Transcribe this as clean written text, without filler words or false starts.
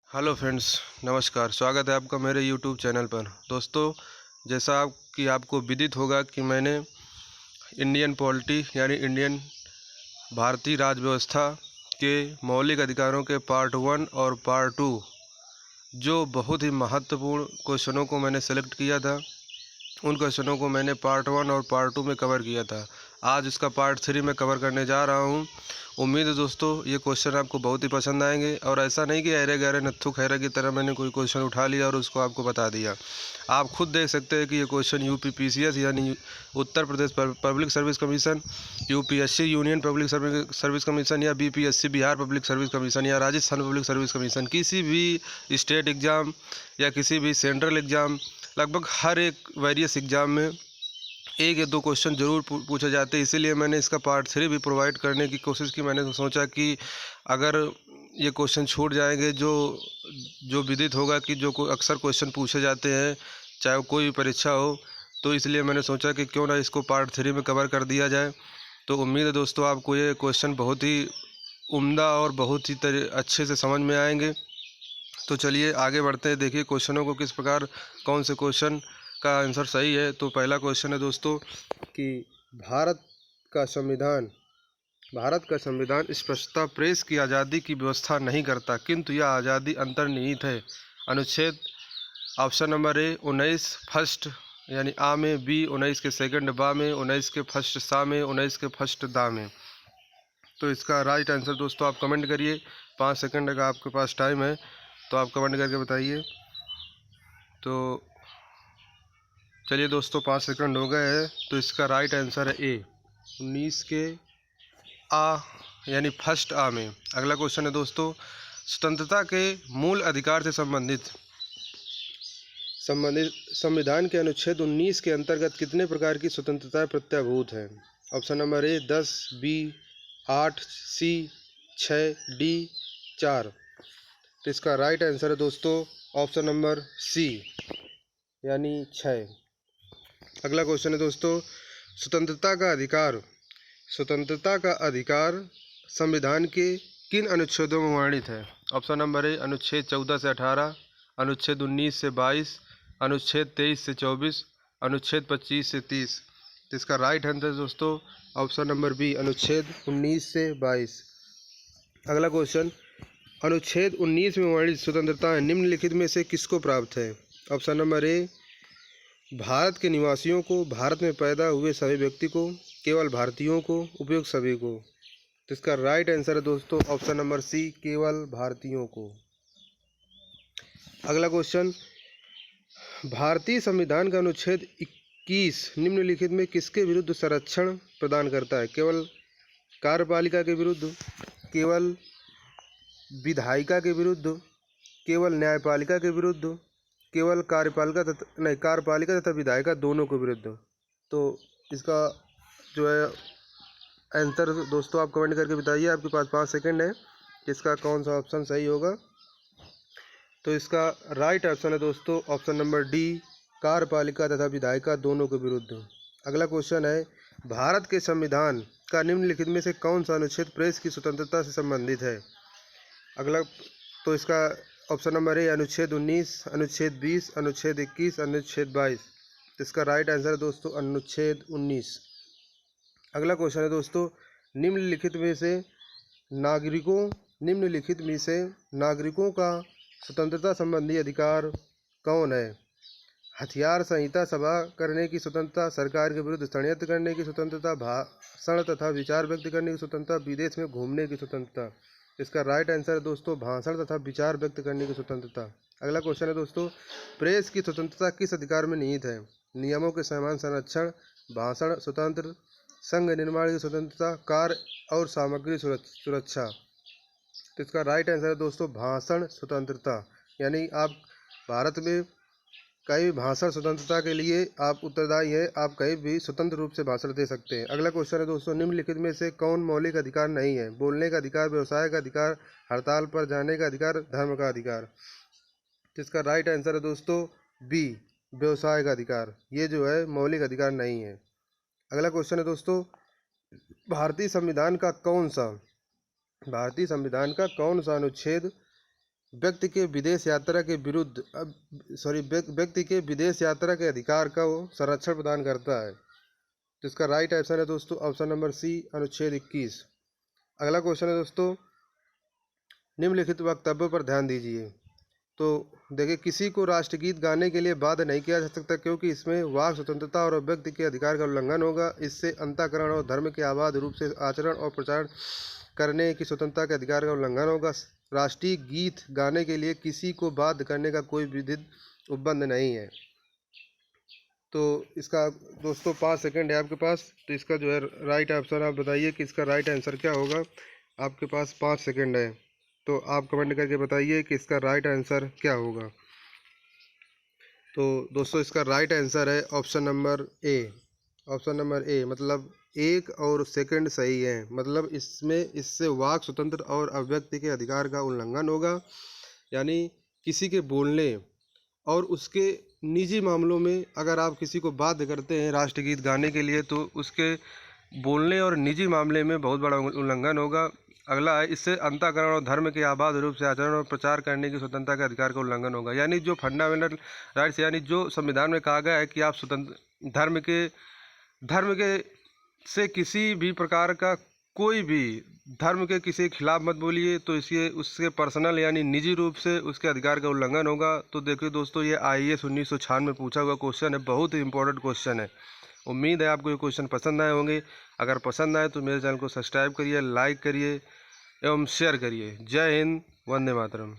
Hello friends, नमस्कार। स्वागत है आपका मेरे यूट्यूब चैनल पर। दोस्तों, जैसा कि आपको विदित होगा कि मैंने इंडियन पॉलिटी यानी इंडियन भारतीय राज व्यवस्था के मौलिक अधिकारों के पार्ट 1 और पार्ट 2 जो बहुत ही महत्वपूर्ण क्वेश्चनों को मैंने सेलेक्ट किया था, उन क्वेश्चनों को मैंने पार्ट 1 और पार्ट 2 में कवर किया था। आज इसका पार्ट 3 में कवर करने जा रहा हूँ। उम्मीद है दोस्तों ये क्वेश्चन आपको बहुत ही पसंद आएंगे, और ऐसा नहीं कि अरे गहरे नत्थु खैरा की तरह मैंने कोई क्वेश्चन उठा लिया और उसको आपको बता दिया। आप खुद देख सकते हैं कि ये क्वेश्चन यूपीपीसीएस यानी Uttar Pradesh public service commission, UPSC union public service commission, या BPSC Bihar public service commission, या राजस्थान पब्लिक सर्विस कमीशन, किसी भी स्टेट एग्ज़ाम या किसी भी सेंट्रल एग्ज़ाम, लगभग हर एक वेरियस एग्ज़ाम में एक या दो क्वेश्चन ज़रूर पूछे जाते हैं। इसीलिए मैंने इसका पार्ट 3 भी प्रोवाइड करने की कोशिश की। मैंने सोचा कि अगर ये क्वेश्चन छूट जाएंगे जो जो विदित होगा कि जो अक्सर क्वेश्चन पूछे जाते हैं चाहे वो कोई भी परीक्षा हो, तो इसलिए मैंने सोचा कि क्यों ना इसको पार्ट 3 में कवर कर दिया जाए। तो उम्मीद है दोस्तों आपको ये क्वेश्चन बहुत ही उम्दा और बहुत ही अच्छे से समझ में आएंगे। तो चलिए आगे बढ़ते हैं। देखिए क्वेश्चनों को किस प्रकार, कौन से क्वेश्चन का आंसर सही है। तो पहला क्वेश्चन है दोस्तों कि भारत का संविधान भारत का संविधान स्पष्टता प्रेस की आज़ादी की व्यवस्था नहीं करता, किंतु यह आज़ादी अंतर्निहित है। अनुच्छेद ऑप्शन नंबर ए 19 फर्स्ट यानी आ में, बी 19 के सेकंड बा में, 19 के फर्स्ट सा में, 19 के फर्स्ट दा में। तो इसका राइट आंसर दोस्तों आप कमेंट करिए। 5 सेकंड का आपके पास टाइम है, तो आप कमेंट करके बताइए। तो चलिए दोस्तों 5 सेकंड हो गए हैं। तो इसका राइट आंसर है ए 19 के आ यानी फर्स्ट आ में। अगला क्वेश्चन है दोस्तों, स्वतंत्रता के मूल अधिकार से संबंधित संविधान के अनुच्छेद 19 के अंतर्गत कितने प्रकार की स्वतंत्रता प्रत्याभूत है। Option number A 10, B 8, C 6, D 4। तो इसका राइट आंसर है दोस्तों ऑप्शन नंबर सी यानी 6। अगला क्वेश्चन है दोस्तों, स्वतंत्रता का अधिकार संविधान के किन अनुच्छेदों में वर्णित है। ऑप्शन नंबर ए अनुच्छेद 14 से 18, अनुच्छेद 19 से 22, अनुच्छेद 23 से 24, अनुच्छेद 25 से 30। तो इसका राइट आंसर दोस्तों ऑप्शन नंबर बी अनुच्छेद 19 से 22। अगला क्वेश्चन, अनुच्छेद 19 में वर्णित स्वतंत्रता निम्नलिखित में से किसको प्राप्त है। ऑप्शन नंबर ए भारत के निवासियों को, भारत में पैदा हुए सभी व्यक्ति को, केवल भारतीयों को, उपयुक्त सभी को। तो इसका राइट आंसर है दोस्तों ऑप्शन नंबर सी केवल भारतीयों को। अगला क्वेश्चन, भारतीय संविधान का अनुच्छेद 21 निम्नलिखित में किसके विरुद्ध संरक्षण प्रदान करता है। केवल कार्यपालिका के विरुद्ध, केवल विधायिका के विरुद्ध, केवल न्यायपालिका के विरुद्ध, केवल कार्यपालिका तथा विधायिका दोनों के विरुद्ध। तो इसका जो है आंसर दोस्तों आप कमेंट करके बताइए। आपके पास 5 सेकंड है कि इसका कौन सा ऑप्शन सही होगा। तो इसका राइट ऑप्शन है दोस्तों ऑप्शन नंबर डी कार्यपालिका तथा विधायिका दोनों के विरुद्ध। अगला क्वेश्चन है, भारत के संविधान का निम्नलिखित में से कौन सा अनुच्छेद प्रेस की स्वतंत्रता से संबंधित है। अगला तो इसका ऑप्शन नंबर ए अनुच्छेद 19, अनुच्छेद 20, अनुच्छेद 21, अनुच्छेद 22। तो इसका राइट आंसर है दोस्तों अनुच्छेद 19। अगला क्वेश्चन है दोस्तों, निम्नलिखित में से नागरिकों का स्वतंत्रता संबंधी अधिकार कौन है। हथियार संहिता सभा करने की स्वतंत्रता, सरकार के विरुद्ध षड्यंत्र करने की स्वतंत्रता, भाषण तथा विचार व्यक्त करने की स्वतंत्रता, विदेश में घूमने की स्वतंत्रता। इसका राइट आंसर है दोस्तों भाषण तथा विचार व्यक्त करने की स्वतंत्रता। अगला क्वेश्चन है दोस्तों, प्रेस की स्वतंत्रता किस अधिकार में निहित है। नियमों के समान संरक्षण, भाषण स्वतंत्र, संघ निर्माण की स्वतंत्रता, कार्य और सामग्री सुरक्षा। तो इसका राइट आंसर है दोस्तों भाषण स्वतंत्रता। यानी आप भारत में कहीं भी भाषण स्वतंत्रता के लिए आप उत्तरदायी है, आप कहीं भी स्वतंत्र रूप से भाषण दे सकते हैं। अगला क्वेश्चन है दोस्तों, निम्नलिखित में से कौन मौलिक अधिकार नहीं है। बोलने का अधिकार, व्यवसाय का अधिकार, हड़ताल पर जाने का अधिकार, धर्म का अधिकार। जिसका राइट आंसर है दोस्तों बी व्यवसाय का अधिकार। ये जो है मौलिक अधिकार नहीं है। अगला क्वेश्चन है दोस्तों, भारतीय संविधान का कौन सा अनुच्छेद व्यक्ति के विदेश यात्रा के विरुद्ध व्यक्ति के विदेश यात्रा के अधिकार का वो संरक्षण प्रदान करता है। तो इसका राइट आंसर है दोस्तों ऑप्शन नंबर सी, अनुच्छेद 21। अगला क्वेश्चन है दोस्तों, निम्नलिखित वक्तव्यों पर ध्यान दीजिए। तो देखिए, किसी को राष्ट्रगीत गाने के लिए बाध्य नहीं किया जा सकता क्योंकि इसमें वाक स्वतंत्रता और व्यक्ति के अधिकार का उल्लंघन होगा। इससे अंतःकरण और धर्म के अबाध रूप से आचरण और प्रचार करने की स्वतंत्रता के अधिकार का उल्लंघन होगा। राष्ट्रीय गीत गाने के लिए किसी को बाध्य करने का कोई विधिक उपबंध नहीं है। तो इसका दोस्तों 5 सेकंड है आपके पास। तो इसका जो है राइट ऑप्शन आप बताइए कि इसका राइट आंसर क्या होगा। आपके पास 5 सेकंड है, तो आप कमेंट करके बताइए कि इसका राइट आंसर क्या होगा। तो दोस्तों इसका राइट आंसर है ऑप्शन नंबर ए। ऑप्शन नंबर ए मतलब 1 और सेकंड सही है। मतलब इससे वाक स्वतंत्र और अभिव्यक्ति के अधिकार का उल्लंघन होगा। यानी किसी के बोलने और उसके निजी मामलों में अगर आप किसी को बाध्य करते हैं राष्ट्रगीत गाने के लिए, तो उसके बोलने और निजी मामले में बहुत बड़ा उल्लंघन होगा। अगला है, इससे अंतःकरण और धर्म के आबाद रूप से आचरण और प्रचार करने की स्वतंत्रता के अधिकार का उल्लंघन होगा। यानी जो फंडामेंटल राइट्स, यानी जो संविधान में कहा गया है कि आप स्वतंत्र धर्म के से किसी भी प्रकार का कोई भी धर्म के किसी के खिलाफ मत बोलिए, तो उसके पर्सनल यानी निजी रूप से उसके अधिकार का उल्लंघन होगा। तो देखिए दोस्तों, ये IAS 1996 में पूछा हुआ क्वेश्चन है, बहुत ही इंपॉर्टेंट क्वेश्चन है। उम्मीद है आपको ये क्वेश्चन पसंद आए होंगे। अगर पसंद आए तो मेरे चैनल को सब्सक्राइब करिए, लाइक करिए एवं शेयर करिए। जय हिंद, वंदे मातरम।